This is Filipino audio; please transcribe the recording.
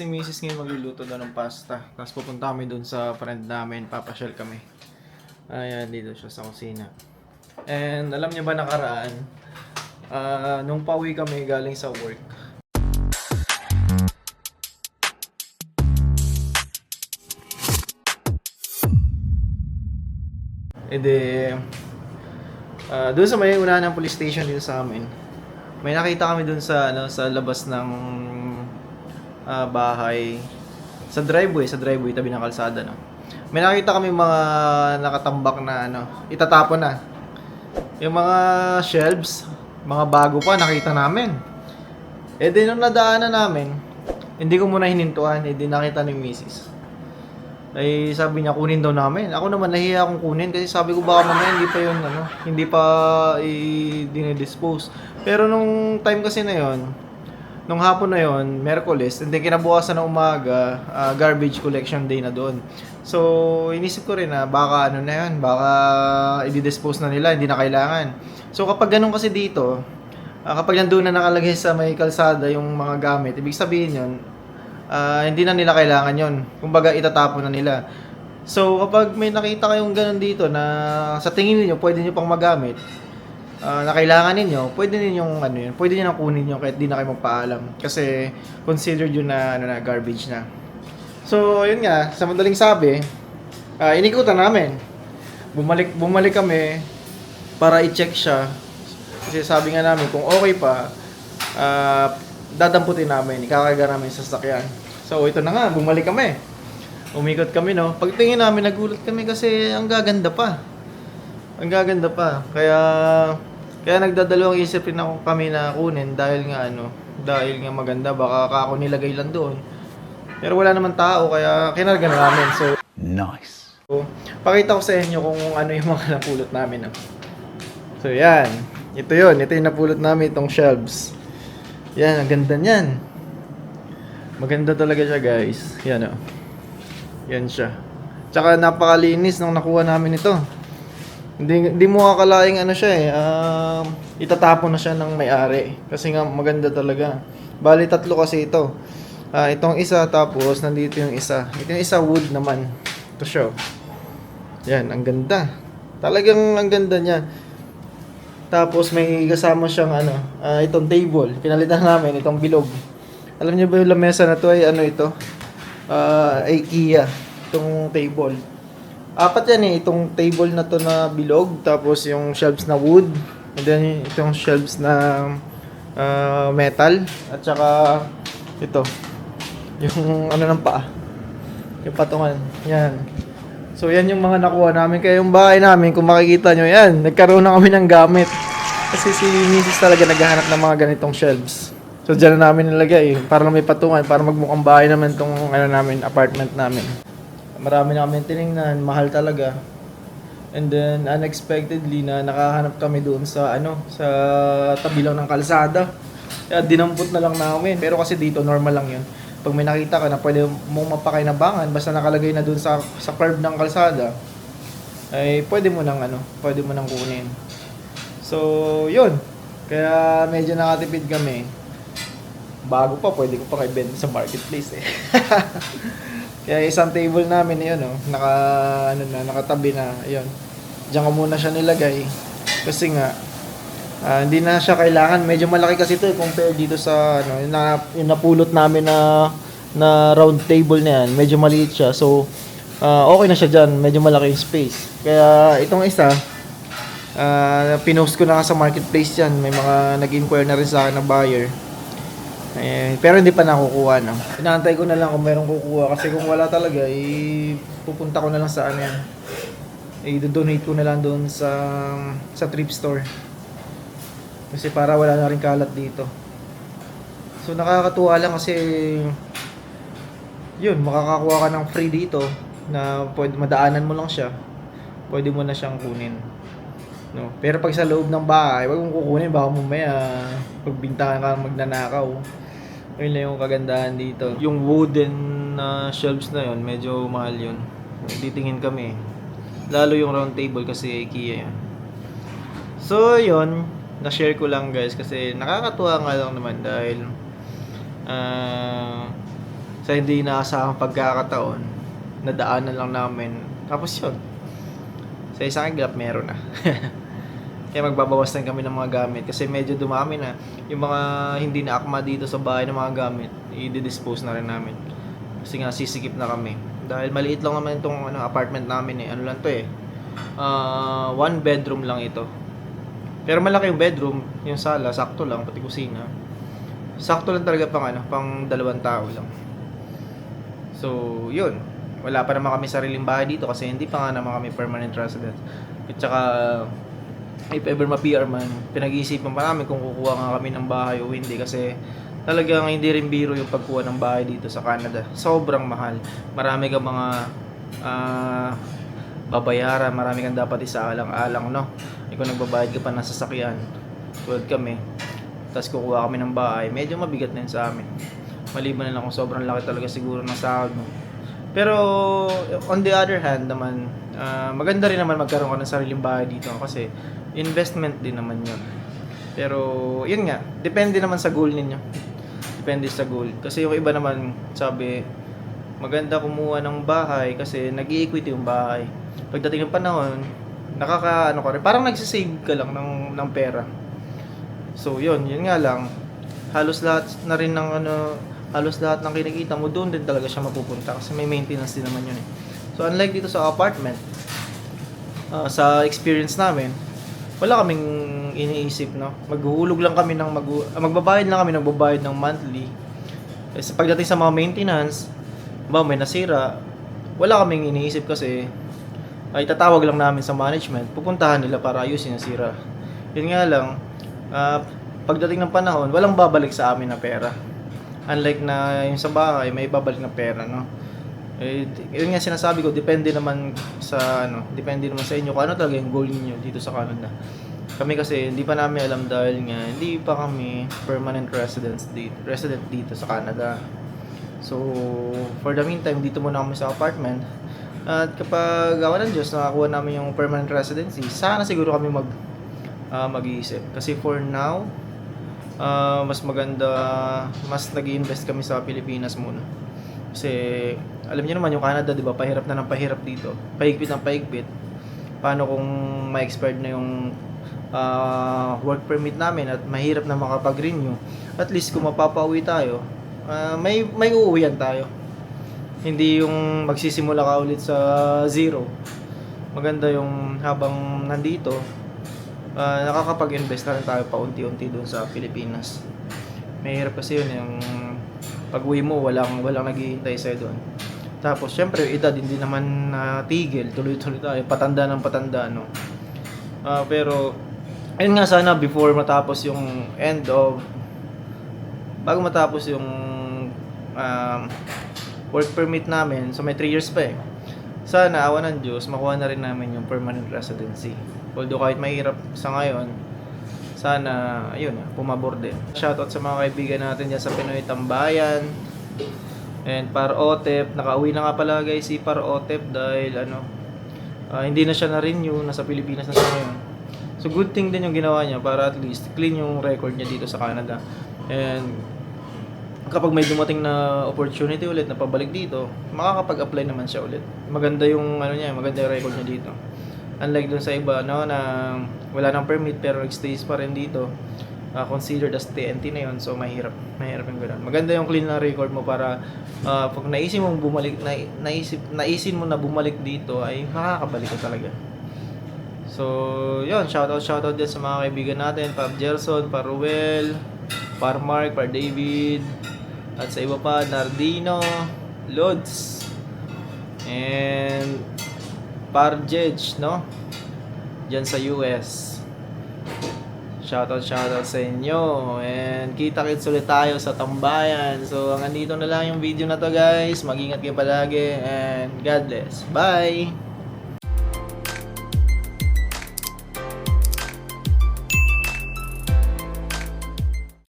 Si Mrs. ngayon magluluto daw ng pasta. Tapos pupunta kami dun sa friend namin, papasyal kami. Ayan, dito siya sa kusina. And alam niyo ba nakaraan, nung pauwi kami galing sa work, edi, doon sa may unahan ng police station dito sa amin, may nakita kami dun sa, sa labas ng bahay, sa driveway, tabi ng kalsada, no? May nakita kami mga nakatambak na, itatapon na. Yung mga shelves, mga bago pa, nakita namin. Eh di nung nadaanan namin, hindi ko muna hinintuan, eh di nakita ni Mrs. Ay sabi niya kunin daw namin. Ako naman nahiya akong kunin kasi sabi ko baka mamaya hindi pa yun hindi pa i-dispose. Pero nung time kasi na yon, nung hapon na yon, Merkules, and then kinabukasan ng umaga, garbage collection day na doon. So, inisip ko rin na baka baka i-dispose na nila, hindi na kailangan. So, kapag ganun kasi dito, kapag nandoon na nakalagay sa may kalsada yung mga gamit, ibig sabihin yun, hindi na nila kailangan yon. Kumbaga, itatapon na nila. So, kapag may nakita kayong ganun dito na sa tingin niyo pwede niyo pang magamit, na kailangan ninyo, pwede ninyong pwede niyo nang kunin yun kahit di na kayo magpaalam kasi considered yun na garbage na. So, yun nga, sa madaling sabi, inikutan namin. Bumalik kami para i-check siya. Kasi sabi nga namin kung okay pa, dadamputin namin, ikakarga namin sa sasakyan. So, ito na nga, bumalik kami. Umikot kami, no. Pagtingin namin, nagulat kami kasi ang gaganda pa. Ang gaganda pa. Kaya nagdadalawang isip rin ako kami na kunin dahil nga maganda, baka ako nilagay lang doon. Pero wala naman tao kaya kinarga na namin. So, Nice. pakita ko sa inyo kung ano yung mga napulot namin. No? So, yan. Ito yun. Ito yung napulot namin, itong shelves. Yan, ang ganda niyan. Maganda talaga siya, guys. Yan, oh. Yan siya. Tsaka napakalinis nung nakuha namin ito. Hindi mo akalaing itatapon na siya ng may-ari. Kasi nga maganda talaga. Bali, 3 kasi ito. Itong isa, tapos nandito yung isa. Ito yung isa, wood naman. Ito siya. Yan, ang ganda. Talagang ang ganda niya. Tapos may kasama siyang itong table. Pinalitan namin itong bilog. Alam niyo ba yung lamesa na to ay ito? IKEA. Itong table. 4 yan itong table na to na bilog. Tapos yung shelves na wood. And then itong shelves na metal. At saka ito. Yung ng paa. Yung patungan. Yan. So yan yung mga nakuha namin. Kaya yung bahay namin, kung makikita nyo yan, nagkaroon na kami ng gamit. Kasi si Mrs. talaga naghahanap ng mga ganitong shelves. So dyan na namin nilagay. Para may patungan. Para magmukhang bahay naman tong apartment namin. Marami na kami tinignan. Mahal talaga. And then unexpectedly na nakahanap kami doon sa sa tabi lang ng kalsada. Kaya dinampot na lang namin. Pero kasi dito normal lang yun. Pag may nakita ka na pwede mong mapakinabangan basta nakalagay na doon sa curve ng kalsada, ay pwede mo nang kunin. So, yun. Kaya medyo nakatipid kami. Bago pa, pwede ko pa ibenta sa marketplace eh. Kaya isang table namin yun, nakatabi na, yun. Diyan ko muna siya nilagay. Kasi nga, hindi na siya kailangan. Medyo malaki kasi ito compare dito sa yung napulot namin na round table na yan. Medyo maliit siya. So, okay na siya dyan. Medyo malaki yung space. Kaya itong isa, pinost ko na sa marketplace yan. May mga nag-inquire na rin sa akin na buyer. Pero hindi pa nakukuha, no? Inaantay ko na lang kung merong kukuha. Kasi kung wala talaga, pupunta ko na lang sa yan. I-donate ko na lang doon sa thrift store. Kasi para wala na rin kalat dito. So nakakatuwa lang kasi yun, makakakuha ka ng free dito na pwede madaanan mo lang siya. Pwede mo na siyang kunin. No. Pero pag sa loob ng bahay, wag mong kukunin baka mamaya pagbintangan ka magnanakaw. Ayun lang yung kagandahan dito. Yung wooden shelves na yun, medyo mahal yun. Titingin kami. Lalo yung round table kasi IKEA yun. So yun, na-share ko lang guys kasi nakakatuwa nga lang naman dahil Sa hindi inaasahang pagkakataon, nadaanan lang namin. Tapos yun, sa isang iglap meron na. Kaya magbabawas lang kami ng mga gamit kasi medyo dumami na. Yung mga hindi na akma dito sa bahay ng mga gamit, i-dispose na rin namin. Kasi nga sisikip na kami. Dahil maliit lang naman itong apartment namin eh. Ano lang to eh. One bedroom lang ito. Pero malaki yung bedroom, yung sala, sakto lang, pati kusina. Sakto lang talaga pang 2 tao lang. So, yun. Wala pa naman kami sariling bahay dito kasi hindi pa nga naman kami permanent resident. At saka, if ever ma-PR man, pinag-iisipan pa namin kung kukuha nga kami ng bahay o hindi kasi talagang hindi rin biro yung pagkuha ng bahay dito sa Canada. Sobrang mahal. Marami kang mga babayaran, marami kang dapat isaalang-alang, no? Kung nagbabayad ka pa ng sasakyan, tulad kami, tapos kukuha kami ng bahay, medyo mabigat na yun sa amin. Maliban na lang kung sobrang laki talaga siguro ng sahod mo. Pero on the other hand naman, maganda rin naman magkaroon ka ng sariling bahay dito kasi investment din naman yun. Pero yun nga, depende naman sa goal ninyo. Depende sa goal. Kasi yung iba naman sabi, maganda kumuha ng bahay kasi nag-i-equity yung bahay. Pagdating ng panahon, ka rin, parang nagsisave ka lang ng pera. So yun nga lang, halos lahat na rin ng halos lahat ng kinikita mo doon din talaga siya mapupunta kasi may maintenance din naman yun eh. So unlike dito sa apartment, sa experience namin, wala kaming iniisip, no. Maghuhulog lang kami ng magbabayad ng monthly. Eh, sa pagdating sa mga maintenance, may nasira, wala kaming iniisip kasi ay tatawag lang namin sa management, pupuntahan nila para ayusin yung sira. Yun nga lang, pagdating ng panahon, walang babalik sa amin na pera. Unlike na yung sa bahay, may babalik na pera, no? Eh, yun nga sinasabi ko, depende naman sa inyo kung ano talaga yung goal niyo dito sa Canada. Kami kasi hindi pa namin alam dahil nga hindi pa kami permanent resident dito sa Canada. So, for the meantime, dito muna kami sa apartment. At kapag awa ng Diyos, nakakuha namin yung permanent residency, sana siguro kami mag-iisip. Kasi for now, mas maganda, mas nag-i-invest kami sa Pilipinas muna. Kasi alam niyo naman yung Canada, 'di ba? Pahirap na ng pahirap dito. Pahigpit ng pahigpit. Paano kung ma-expired na yung work permit namin at mahirap na makapag-renew? At least kung mapapauwi tayo, may uuwian tayo. Hindi yung magsisimula ka ulit sa zero. Maganda yung habang nandito, nakakapag-invest na rin tayo paunti-unti doon sa Pilipinas. Mahirap kasi yun yung pag-uwi mo, walang naghihintay sa'yo doon. Tapos syempre edad hindi naman tigil, tuloy-tuloy tayo, patanda ng patanda, no. Pero ayun nga, sana before matapos yung bago matapos yung work permit namin, so may 3 years pa eh. Sana awa ng Diyos, makuha na rin namin yung permanent residency. Although kahit mahirap sa ngayon, sana, ayun, pumabor din. Shoutout sa mga kaibigan natin dyan sa Pinoy Tambayan. And Par Otep, nakauwi na nga pala guys si Par Otep dahil hindi na siya na-renew, nasa Pilipinas na siya ngayon. So good thing din yung ginawa niya para at least clean yung record niya dito sa Canada. And kapag may dumating na opportunity ulit na pabalik dito, makakapag-apply naman siya ulit. Maganda yung maganda yung record niya dito. Unlike dun sa iba na wala nang permit pero nag-stays pa rin dito, considered as TNT na yun, so mahirap yung gano'n. Maganda yung clean na record mo para pag naisin mo mo na bumalik dito ay makakabalik ka talaga. So yun, shoutout din sa mga kaibigan natin, Par Gerson, Par Ruel, Par Mark, Par David, at sa iba pa, Nardino, Lods, and Par Jedge, no? Diyan sa US. Shoutout sa inyo. And kita-kits ulit tayo sa Tambayan. So, hanggang dito na lang yung video na to guys. Mag-ingat kayo palagi and God bless. Bye!